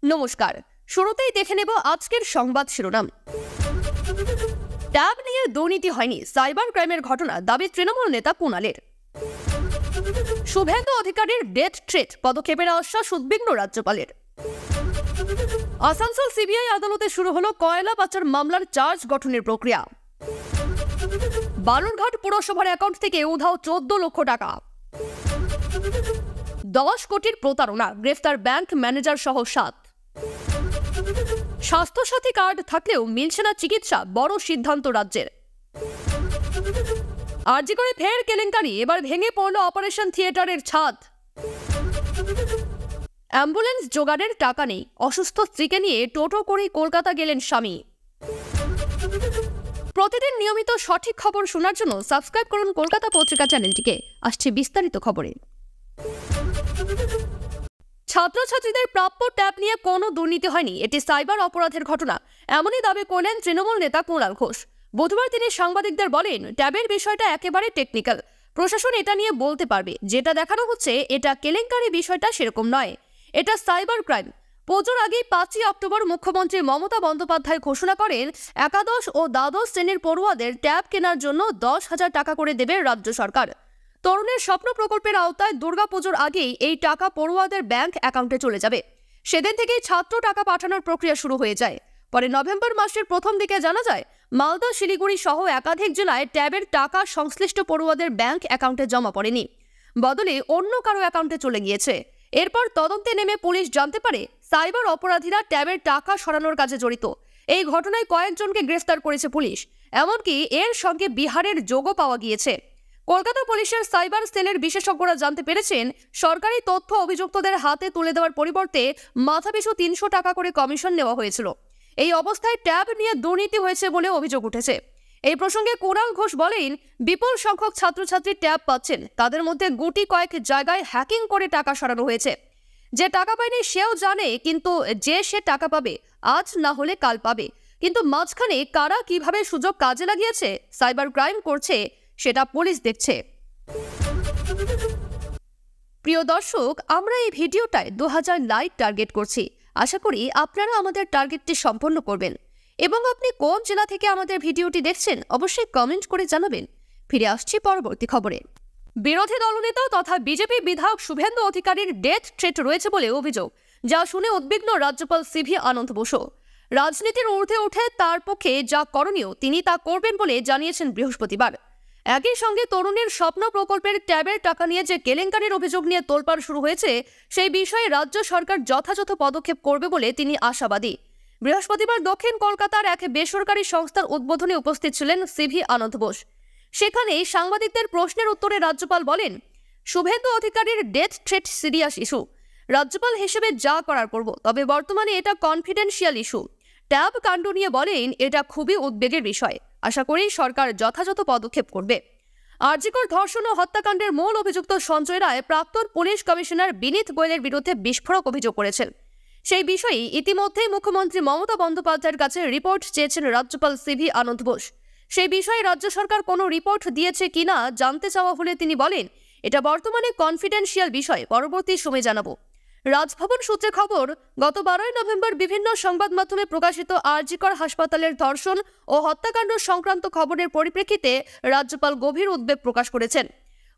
নমস্কার, শুরুতেই দেখে নেব আজকের সংবাদ শিরোনাম। ট্যাব নিয়ে দুর্নীতি হয়নি, সাইবার ক্রাইমের ঘটনা দাবি তৃণমূল নেতা কুণালের। শুভেন্দু অধিকারীর ডেথ থ্রেট, পদক্ষেপের আশ্বাস উদ্বিগ্ন রাজ্যপালের। আসানসোল সিবিআই আদালতে শুরু হলো কয়লা পাচার মামলার চার্জ গঠনের প্রক্রিয়া। বালুরঘাট পুরসভার অ্যাকাউন্ট থেকে উধাও 14 লক্ষ টাকা। 10 কোটির প্রতারণা, গ্রেফতার ব্যাংক ম্যানেজার সহ 7। স্বাস্থ্যসাথী কার্ড থাকলেও মিলছে না চিকিৎসা, বড় সিদ্ধান্ত রাজ্যের। আরজি করে ফের কেলেঙ্কারি, এবার ভেঙে পড়ল অপারেশন থিয়েটারের ছাদ। অ্যাম্বুলেন্স জোগাড়ের টাকা নেই, অসুস্থ স্ত্রীকে নিয়ে টোটো করে কলকাতা গেলেন স্বামী। প্রতিদিন নিয়মিত সঠিক খবর শোনার জন্য সাবস্ক্রাইব করুন কলকাতা পত্রিকা চ্যানেলটিকে। আসছে বিস্তারিত খবরে। ছাত্রছাত্রীদের প্রাপ্য ট্যাব নিয়ে কোনো দুর্নীতি হয়নি, এটি সাইবার অপরাধের ঘটনা, এমনই দাবি করলেন তৃণমূল নেতা কুণাল ঘোষ। বুধবার তিনি সাংবাদিকদের বলেন, ট্যাবের বিষয়টা একেবারে টেকনিক্যাল, প্রশাসন এটা নিয়ে বলতে পারবে। যেটা দেখানো হচ্ছে এটা কেলেঙ্কারি, বিষয়টা সেরকম নয়, এটা সাইবার ক্রাইম। পুজোর আগেই 5ই অক্টোবর মুখ্যমন্ত্রী মমতা বন্দ্যোপাধ্যায় ঘোষণা করেন, একাদশ ও দ্বাদশ শ্রেণীর পড়ুয়াদের ট্যাব কেনার জন্য 10,000 টাকা করে দেবে রাজ্য সরকার। তরুণের স্বপ্ন প্রকল্পের আওতায় দুর্গাপুজোর আগেই এই টাকা পড়ুয়াদের ব্যাংক অ্যাকাউন্টে চলে যাবে। সেদিন থেকেই ছাত্র টাকা পাঠানোর প্রক্রিয়া শুরু হয়ে যায়। পরে নভেম্বর মাসের প্রথম দিকে জানা যায়, মালদা, শিলিগুড়ি সহ একাধিক জেলায় ট্যাবের টাকা সংশ্লিষ্ট পড়ুয়াদের ব্যাংক অ্যাকাউন্টে জমা পড়েনি, বদলে অন্য কারো অ্যাকাউন্টে চলে গিয়েছে। এরপর তদন্তে নেমে পুলিশ জানতে পারে সাইবার অপরাধীরা ট্যাবের টাকা সরানোর কাজে জড়িত। এই ঘটনায় কয়েকজনকে গ্রেফতার করেছে পুলিশ, এমনকি এর সঙ্গে বিহারের যোগও পাওয়া গিয়েছে। কলকাতা পুলিশের সাইবার সেলের বিশেষজ্ঞরা জানতে পেরেছেন, সরকারি তথ্য অভিযুক্তদের হাতে তুলে দেওয়ার পরিবর্তে মাথাপিছু 300 টাকা করে কমিশন নেওয়া হয়েছিল। এই অবস্থায় ট্যাব নিয়ে দুর্নীতি হয়েছে বলে অভিযোগ উঠেছে। এই প্রসঙ্গে কুণাল ঘোষ বলেন, বিপুল সংখ্যক ছাত্রছাত্রী ট্যাব পাচ্ছেন, তাদের মধ্যে গুটি কয়েক জায়গায় হ্যাকিং করে টাকা সরানো হয়েছে। যে টাকা পায়নি সেও জানে, কিন্তু সে টাকা পাবে, আজ না হলে কাল পাবে। কিন্তু মাঝখানে কারা কিভাবে সুযোগ কাজে লাগিয়েছে, সাইবার ক্রাইম করছে, সেটা পুলিশ দেখছে। প্রিয় দর্শক, আমরা এই ভিডিওটায় 2000 লাইক টার্গেট করছি। আশা করি আপনারা আমাদের টার্গেটটি সম্পন্ন করবেন। এবং আপনি কোন জেলা থেকে আমাদের ভিডিওটি দেখছেন অবশ্যই কমেন্ট করে জানাবেন। ফিরে আসছি পরবর্তী খবরে। বিরোধী দলনেতা তথা বিজেপি বিধায়ক শুভেন্দু অধিকারীর ডেথ থ্রেট রয়েছে বলে অভিযোগ, যা শুনে উদ্বিগ্ন রাজ্যপাল সিভি আনন্দ বসু। রাজনীতির ঊর্ধ্বে উঠে তার পক্ষে যা করণীয় তিনি তা করবেন বলে জানিয়েছেন বৃহস্পতিবার। একই সঙ্গে তরুণের স্বপ্ন প্রকল্পের ট্যাবের টাকা নিয়ে যে কেলেঙ্কারির অভিযোগ নিয়ে তোলপাড় শুরু হয়েছে, সেই বিষয়ে রাজ্য সরকার যথাযথ পদক্ষেপ করবে বলে তিনি আশাবাদী। বৃহস্পতিবার দক্ষিণ কলকাতার এক বেসরকারি সংস্থার উদ্বোধনে উপস্থিত ছিলেন সিভি আনন্দ বোস। সেখানে সাংবাদিকদের প্রশ্নের উত্তরে রাজ্যপাল বলেন, শুভেন্দু অধিকারীর ডেথ থ্রেট সিরিয়াস ইস্যু। রাজ্যপাল হিসেবে যা করার করব, তবে বর্তমানে এটা কনফিডেন্সিয়াল ইস্যু। ট্যাব কাণ্ড নিয়ে বলেন, এটা খুবই উদ্বেগের বিষয়, আশা করি সরকার যথাযথ পদক্ষেপ করবে। আরজিকর ধর্ষণ ও হত্যাকাণ্ডের মূল অভিযুক্ত সঞ্জয় রায় প্রাক্তন পুলিশ কমিশনার বিনীত গোয়েলের বিরুদ্ধে বিস্ফোরক অভিযোগ করেছেন। সেই বিষয়ে ইতিমধ্যেই মুখ্যমন্ত্রী মমতা বন্দ্যোপাধ্যায়ের কাছে রিপোর্ট চেয়েছেন রাজ্যপাল সিভি আনন্দ বোস। সেই বিষয়ে রাজ্য সরকার কোনো রিপোর্ট দিয়েছে কিনা জানতে চাওয়া হলে তিনি বলেন, এটা বর্তমানে কনফিডেন্সিয়াল বিষয়, পরবর্তী সময়ে জানাবো। রাজভবন সূত্রে খবর, গত 12ই নভেম্বর বিভিন্ন সংবাদ মাধ্যমে প্রকাশিত আরজিকর হাসপাতালের ধর্ষণ ও হত্যাকাণ্ড সংক্রান্ত খবরের পরিপ্রেক্ষিতে রাজ্যপাল গভীর উদ্বেগ প্রকাশ করেছেন।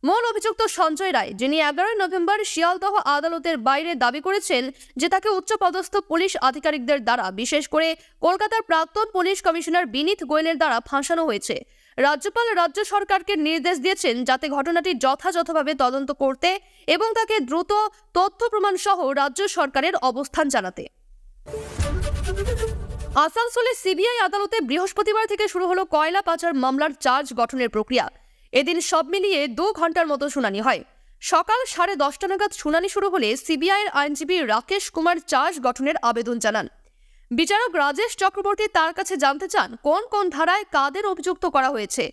মূল অভিযুক্ত সঞ্জয় রায়, যিনি 11ই নভেম্বর শিয়ালদহ আদালতের বাইরে দাবি করেছেন যে তাকে উচ্চপদস্থ পুলিশ আধিকারিকদের দ্বারা, বিশেষ করে কলকাতার প্রাক্তন পুলিশ কমিশনার বিনীত গোয়েলের দ্বারা ফাঁসানো হয়েছে। রাজ্যপাল রাজ্য সরকারকে নির্দেশ দিয়েছেন যাতে ঘটনাটি যথাযথভাবে তদন্ত করতে এবং তাকে দ্রুত তথ্য প্রমাণ সহ রাজ্য সরকারের অবস্থান জানাতে। আসানসোলে সিবিআই আদালতে বৃহস্পতিবার থেকে শুরু হলো কয়লা পাচার মামলার চার্জ গঠনের প্রক্রিয়া। এদিন সব মিলিয়ে 2 ঘন্টার মতো শুনানি হয়। সকাল 10:30 নাগাদ শুনানি শুরু হলে সিবিআইয়ের আইনজীবী রাকেশ কুমার চার্জ গঠনের আবেদন জানান। বিচারক রাজেশ চক্রবর্তী তার কাছে জানতে চান কোন কোন ধারায় কাদের অভিযুক্ত করা হয়েছে।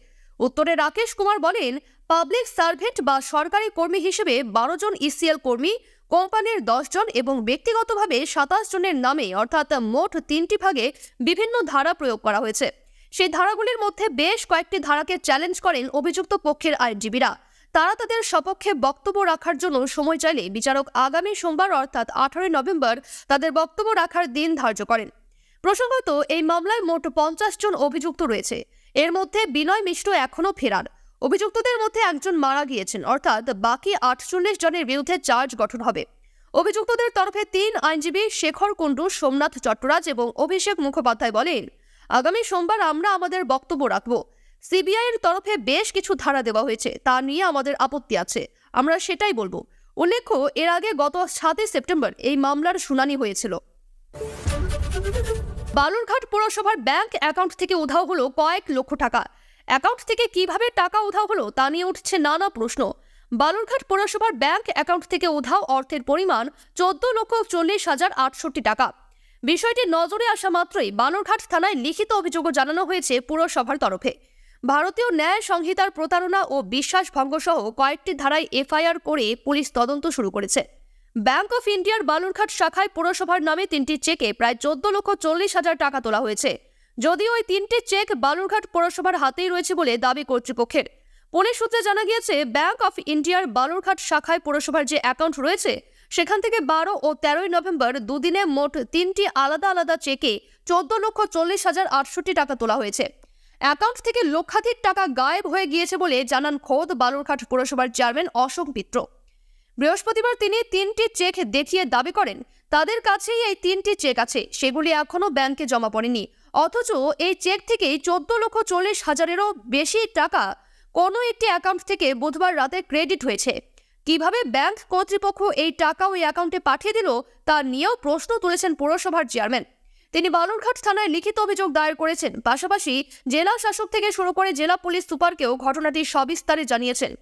উত্তরে রাকেশ কুমার বলেন, পাবলিক সার্ভেন্ট বা সরকারি কর্মী হিসেবে 12 জন ইসিএল কর্মী, কোম্পানির 10 জন এবং ব্যক্তিগতভাবে 27 জনের নামে, অর্থাৎ মোট 3টি ভাগে বিভিন্ন ধারা প্রয়োগ করা হয়েছে। সেই ধারাগুলির মধ্যে বেশ কয়েকটি ধারাকে চ্যালেঞ্জ করেন অভিযুক্ত পক্ষের আইনজীবীরা। তারা তাদের সপক্ষে বক্তব্য রাখার জন্য সময় চাইলে বিচারক আগামী সোমবার অর্থাৎ 18 নভেম্বর তাদের বক্তব্য রাখার দিন ধার্য করেন। প্রসঙ্গত, এই মামলায় মোট 50 জন অভিযুক্ত রয়েছে। এর মধ্যে বিনয় মিশ্র এখনও ফেরার। অভিযুক্তদের মধ্যে একজন মারা গিয়েছেন, অর্থাৎ বাকি 48 জনের বিরুদ্ধে চার্জ গঠন হবে। অভিযুক্তদের তরফে 3 আইনজীবী শেখর কুণ্ডু, সোমনাথ চট্টরাজ এবং অভিষেক মুখোপাধ্যায় বলেন, আগামী সোমবার আমরা আমাদের বক্তব্য রাখব। সিবিআইয়ের তরফে বেশ কিছু ধারা দেওয়া হয়েছে, তা নিয়ে আমাদের আপত্তি আছে, আমরা সেটাই বলবো। উল্লেখ্য, এর আগে গত 7 সেপ্টেম্বর এই মামলার শুনানি হয়েছিল। বালুরঘাট পৌরসভার ব্যাংক অ্যাকাউন্ট থেকে উধাও হলো কয়েক লক্ষ টাকা। অ্যাকাউন্ট থেকে কিভাবে টাকা উধাও হলো তা নিয়ে উঠছে নানা প্রশ্ন। বালুরঘাট পৌরসভার ব্যাংক অ্যাকাউন্ট থেকে উধাও অর্থের পরিমাণ 14,40,068 টাকা। বিষয়টি নজরে আসা মাত্রই বালুরঘাট থানায় লিখিত অভিযোগও জানানো হয়েছে পুরসভার তরফে। ভারতীয় ন্যায় সংহিতার প্রতারণা ও বিশ্বাস ভঙ্গ সহ কয়েকটি ধারায় এফআইআর করে পুলিশ তদন্ত শুরু করেছে। ব্যাংক অফ ইন্ডিয়ার বালুরঘাট শাখায় পুরসভার নামে 3টি চেকে প্রায় 14,40,000 টাকা তোলা হয়েছে। যদিও ওই 3টি চেক বালুরঘাট পৌরসভার হাতেই রয়েছে বলে দাবি কর্তৃপক্ষের। পুলিশ সূত্রে জানা গিয়েছে, ব্যাংক অফ ইন্ডিয়ার বালুরঘাট শাখায় পুরসভার যে অ্যাকাউন্ট রয়েছে সেখান থেকে 12 ও 13 নভেম্বর দুদিনে মোট 3টি আলাদা আলাদা চেকে 14,40,068 টাকা তোলা হয়েছে। অ্যাকাউন্ট থেকে লক্ষাধিক টাকা গায়েব হয়ে গিয়েছে বলে জানান খোদ বালুরঘাট পৌরসভার চেয়ারম্যান অশোক মিত্র। বৃহস্পতিবার তিনি 3টি চেক দেখিয়ে দাবি করেন তাদের কাছেই এই 3টি চেক আছে, সেগুলি এখনো ব্যাংকে জমা পড়েনি। অথচ এই চেক থেকেই 14,40,000-এরও বেশি টাকা কোনো একটি অ্যাকাউন্ট থেকে বুধবার রাতে ক্রেডিট হয়েছে। কিভাবে ব্যাংক কর্তৃপক্ষ এই টাকা ওই অ্যাকাউন্টে পাঠিয়ে দিল তা নিয়েও প্রশ্ন তুলেছেন পৌরসভার চেয়ারম্যান। তিনি বালুরঘাট থানায় লিখিত অভিযোগ দায়ের করেছেন। পাশাপাশি জেলা শাসক থেকে শুরু করে জেলা পুলিশ সুপারকেও ঘটনাটি সবিস্তারে জানিয়েছেন।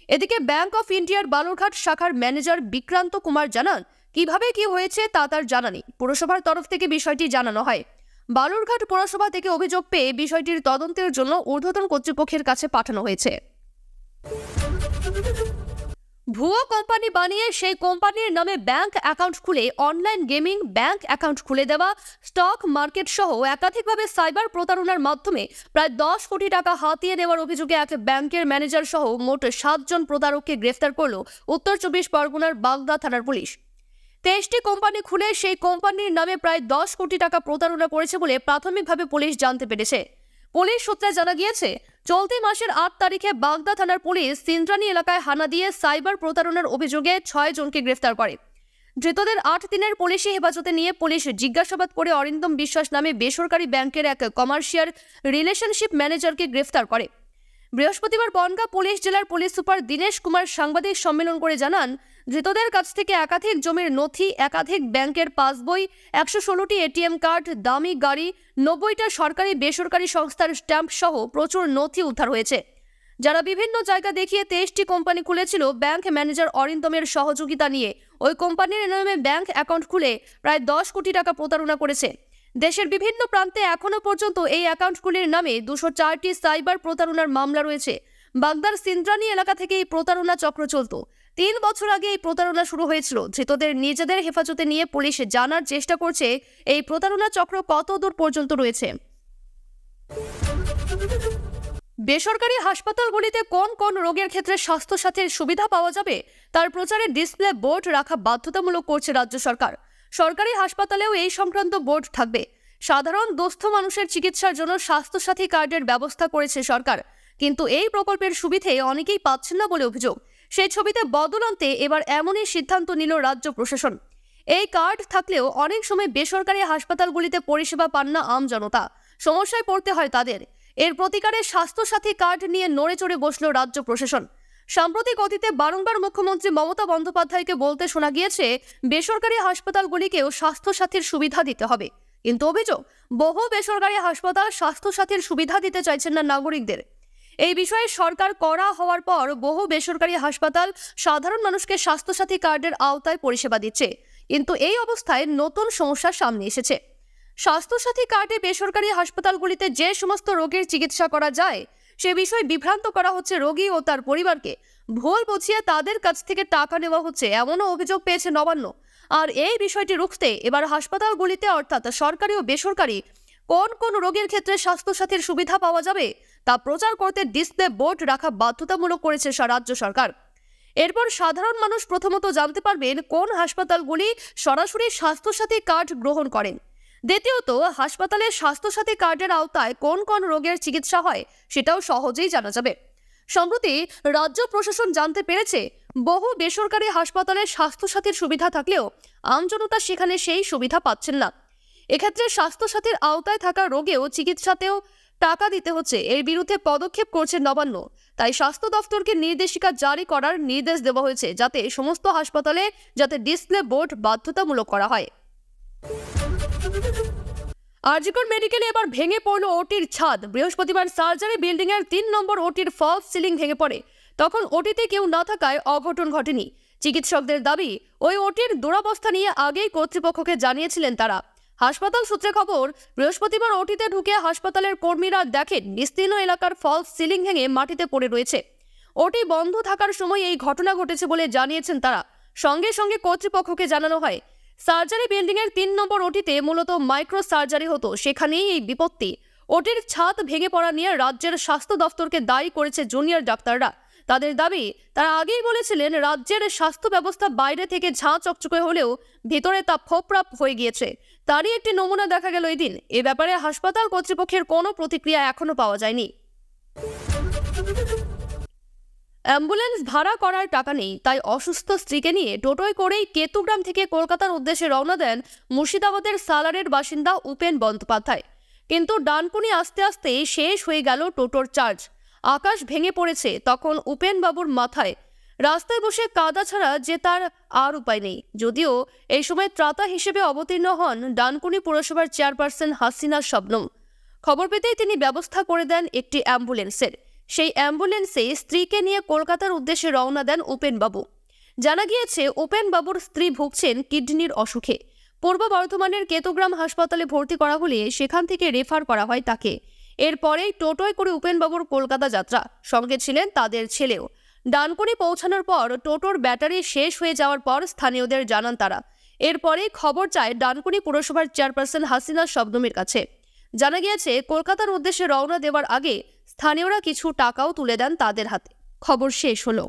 এদিকে ব্যাংক অফ ইন্ডিয়ার বালুরঘাট শাখার ম্যানেজার বিক্রান্ত কুমার জানান, কিভাবে কি হয়েছে তা তার জানা নেই। পুরসভার তরফ থেকে বিষয়টি জানানো হয়। বালুরঘাট পৌরসভা থেকে অভিযোগ পেয়ে বিষয়টির তদন্তের জন্য ঊর্ধ্বতন কর্তৃপক্ষের কাছে পাঠানো হয়েছে। ভুয়ো কোম্পানি বানিয়ে সেই কোম্পানির নামে ব্যাংক অ্যাকাউন্ট খুলে অনলাইন গেমিং, ব্যাংক অ্যাকাউন্ট খুলে দেওয়া, স্টক মার্কেট সহ একাধিকভাবে সাইবার প্রতারণার মাধ্যমে প্রায় 10 কোটি টাকা হাতিয়ে নেওয়ার অভিযোগে এক ব্যাংকের ম্যানেজার সহ মোট 7 জন প্রতারককে গ্রেফতার করল উত্তর 24 পরগনার বাগদা থানার পুলিশ। 23টি কোম্পানি খুলে সেই কোম্পানির নামে প্রায় 10 কোটি টাকা প্রতারণা করেছে বলে প্রাথমিকভাবে পুলিশ জানতে পেরেছে। পুলিশ সূত্রে জানা গিয়েছে, চলতি মাসের 8 তারিখে বাগদা থানার পুলিশ সিন্দ্রানী এলাকায় হানা দিয়ে সাইবার প্রতারণার অভিযোগে 6 জনকে গ্রেফতার করে। ধৃতদের 8 দিনের পুলিশি হেফাজতে নিয়ে পুলিশ জিজ্ঞাসাবাদ করে অরিন্দম বিশ্বাস নামে বেসরকারি ব্যাংকের এক কমার্শিয়াল রিলেশনশিপ ম্যানেজারকে গ্রেফতার করে। বৃহস্পতিবার বনগাঁ পুলিশ জেলার পুলিশ সুপার দীনেশ কুমার সাংবাদিক সম্মেলন করে জানান, ধৃতদের কাছ থেকে একাধিক জমির নথি, একাধিক ব্যাংকের পাসবই, 116টি এটিএম কার্ড, দামি গাড়ি, 90টা সরকারি বেসরকারি সংস্থার স্ট্যাম্প সহ প্রচুর নথি উদ্ধার হয়েছে। যারা বিভিন্ন জায়গা দেখিয়ে 23টি কোম্পানি খুলেছিল, ব্যাংক ম্যানেজার অরিন্দমের সহযোগিতা নিয়ে ওই কোম্পানির নামে ব্যাংক অ্যাকাউন্ট খুলে প্রায় 10 কোটি টাকা প্রতারণা করেছে। দেশের বিভিন্ন প্রান্তে এখনো পর্যন্ত এই অ্যাকাউন্টগুলির নামে 204টি সাইবার প্রতারণার মামলা রয়েছে। বাগদার সিন্দ্রানী এলাকা থেকে এই প্রতারণা চক্র চলত। 3 বছর আগে এই প্রতারণা শুরু হয়েছিল। ধৃতদের নিজেদের হেফাজতে নিয়ে পুলিশ জানার চেষ্টা করছে এই প্রতারণা চক্র কত দূর পর্যন্ত রয়েছে। বেসরকারি হাসপাতালগুলিতে কোন কোন রোগের ক্ষেত্রে স্বাস্থ্যসাথীর সুবিধা পাওয়া যাবে তার প্রচারে ডিসপ্লে বোর্ড রাখা বাধ্যতামূলক করছে রাজ্য সরকার। সরকারি হাসপাতালেও এই সংক্রান্ত বোর্ড থাকবে। সাধারণ দুস্থ মানুষের চিকিৎসার জন্য স্বাস্থ্যসাথী কার্ডের ব্যবস্থা করেছে সরকার, কিন্তু এই প্রকল্পের সুবিধে অনেকেই পাচ্ছেন না বলে অভিযোগ। সেই ছবিতে বদল আনতে এবার এমনই সিদ্ধান্ত নিল রাজ্য প্রশাসন। এই কার্ড থাকলেও অনেক সময় বেসরকারি হাসপাতালগুলিতে পরিষেবা পান না আম জনতা, সমস্যায় পড়তে হয় তাদের। এর প্রতিকারে স্বাস্থ্যসাথী কার্ড নিয়ে নড়ে চড়ে বসল রাজ্য প্রশাসন। সাম্প্রতিক অতীতে বারংবার মুখ্যমন্ত্রী মমতা বন্দ্যোপাধ্যায়কে বলতে শোনা গিয়েছে বেসরকারি হাসপাতালগুলিকেও স্বাস্থ্যসাথীর সুবিধা দিতে হবে, কিন্তু অভিযোগ বহু বেসরকারি হাসপাতাল স্বাস্থ্যসাথীর সুবিধা দিতে চাইছেন না নাগরিকদের। এই বিষয়ে সরকার কড়া হওয়ার পর বহু বেসরকারি হাসপাতাল সাধারণ মানুষকে স্বাস্থ্যসাথী কার্ডের আওতায় পরিষেবা দিচ্ছে, কিন্তু এই অবস্থায় নতুন সমস্যার সামনে এসেছে। স্বাস্থ্যসাথী কার্ডে বেসরকারি হাসপাতালগুলিতে যে সমস্ত রোগের চিকিৎসা করা যায় সে বিষয়ে বিভ্রান্ত করা হচ্ছে রোগী ও তার পরিবারকে। ভুল বুঝিয়ে তাদের কাছ থেকে টাকা নেওয়া হচ্ছে, এমনও অভিযোগ পেয়েছে নবান্ন। আর এই বিষয়টি রুখতে এবার হাসপাতালগুলিতে অর্থাৎ সরকারি ও বেসরকারি কোন কোন রোগের ক্ষেত্রে স্বাস্থ্যসাথীর সুবিধা পাওয়া যাবে তা প্রচার করতে ডিসপ্লে বোর্ড রাখা বাধ্যতামূলক করেছে রাজ্য সরকার। এরপর সাধারণ মানুষ প্রথমত জানতে পারবেন কোন হাসপাতালগুলি সরাসরি স্বাস্থ্যসাথী কার্ড গ্রহণ করেন। দ্বিতীয়ত, হাসপাতালের স্বাস্থ্যসাথী কার্ডের আওতায় কোন কোন রোগের চিকিৎসা হয় সেটাও সহজেই জানা যাবে। সম্প্রতি রাজ্য প্রশাসন জানতে পেরেছে বহু বেসরকারি হাসপাতালে স্বাস্থ্যসাথীর সুবিধা থাকলেও আমজনতা সেখানে সেই সুবিধা পাচ্ছেন না। এক্ষেত্রে স্বাস্থ্যসাথীর আওতায় থাকা রোগেও চিকিৎসাতেও টাকা দিতে হচ্ছে। এর বিরুদ্ধে পদক্ষেপ করছে নবান্ন। তাই স্বাস্থ্য দফতরকে নির্দেশিকা জারি করার নির্দেশ দেওয়া হয়েছে যাতে সমস্ত হাসপাতালে ডিসপ্লে বোর্ড বাধ্যতামূলক করা হয়। আরজিকর মেডিকেলে এবার ভেঙে পড়ল ওটির ছাদ। বৃহস্পতিবার সার্জারি বিল্ডিং এর 3 নম্বর ওটির ফলস সিলিং ভেঙে পড়ে। তখন ওটিতে কেউ না থাকায় অঘটন ঘটেনি। চিকিৎসকদের দাবি, ওই ওটির দুরবস্থা নিয়ে আগেই কর্তৃপক্ষকে জানিয়েছিলেন তারা। হাসপাতাল সূত্রে খবর, বৃহস্পতিবার ওটিতে ঢুকে হাসপাতালের কর্মীরা দেখেন বিস্তীর্ণ এলাকার ফলস সিলিং ভেঙে মাটিতে পড়ে রয়েছে। ওটি বন্ধ থাকার সময় এই ঘটনা ঘটেছে বলে জানিয়েছেন তারা। সঙ্গে সঙ্গে কর্তৃপক্ষকে জানানো হয়। সার্জারি বিল্ডিং এর 3 নম্বর ওটিতে মূলত মাইক্রো সার্জারি হতো, সেখানেই এই বিপত্তি। ওটির ছাদ ভেঙে পড়া নিয়ে রাজ্যের স্বাস্থ্য দফতরকে দায়ী করেছে জুনিয়র ডাক্তাররা। তাদের দাবি, তারা আগেই বলেছিলেন রাজ্যের স্বাস্থ্য ব্যবস্থা বাইরে থেকে ঝাঁ চকচকে হলেও ভেতরে তা ফোপরাপ হয়ে গিয়েছে। তারই একটি নমুনা দেখা গেল এদিন। এ ব্যাপারে হাসপাতাল কর্তৃপক্ষের কোনো প্রতিক্রিয়া এখনো পাওয়া যায়নি। অ্যাম্বুলেন্স ভাড়া করার টাকা নেই, তাই অসুস্থ স্ত্রীকে নিয়ে টোটোয় করেই কেতুগ্রাম থেকে কলকাতার উদ্দেশ্যে রওনা দেন মুর্শিদাবাদের সালারের বাসিন্দা উপেন বন্দ্যোপাধ্যায়। কিন্তু ডানকুনি আসতে আসতে শেষ হয়ে গেল টোটোর চার্জ। আকাশ ভেঙে পড়েছে তখন উপেন বাবুর মাথায়। রাস্তায় বসে কাঁদা ছাড়া যে তার আর উপায় নেই। যদিও এই সময় ত্রাতা হিসেবে অবতীর্ণ হন ডানকুনি পুরসভার চেয়ারপারসন হাসিনা শবনম। খবর পেতেই তিনি ব্যবস্থা করে দেন একটি অ্যাম্বুলেন্সের। সেই অ্যাম্বুলেন্সে স্ত্রীকে নিয়ে কলকাতার উদ্দেশ্যে রওনা দেন উপেনবাবু। জানা গিয়েছে উপেনবাবুর স্ত্রী ভুগছেন কিডনির অসুখে। পূর্ব বর্ধমানের কেতুগ্রাম হাসপাতালে ভর্তি করা হলে সেখান থেকে রেফার করা হয় তাকে। এরপরেই টোটোয় করে উপেনবাবুর কলকাতা যাত্রা। সঙ্গে ছিলেন তাদের ছেলেও। ডানকুনি পৌঁছানোর পর টোটোর ব্যাটারি শেষ হয়ে যাওয়ার পর স্থানীয়দের জানান তারা। এরপরে খবর চায় ডানকুনি পুরসভার চেয়ারপারসন হাসিনা শবনমের কাছে। জানা গিয়েছে কলকাতার উদ্দেশ্যে রওনা দেওয়ার আগে স্থানীয়রা কিছু টাকাও তুলে দেন তাদের হাতে। খবর শেষ হলো।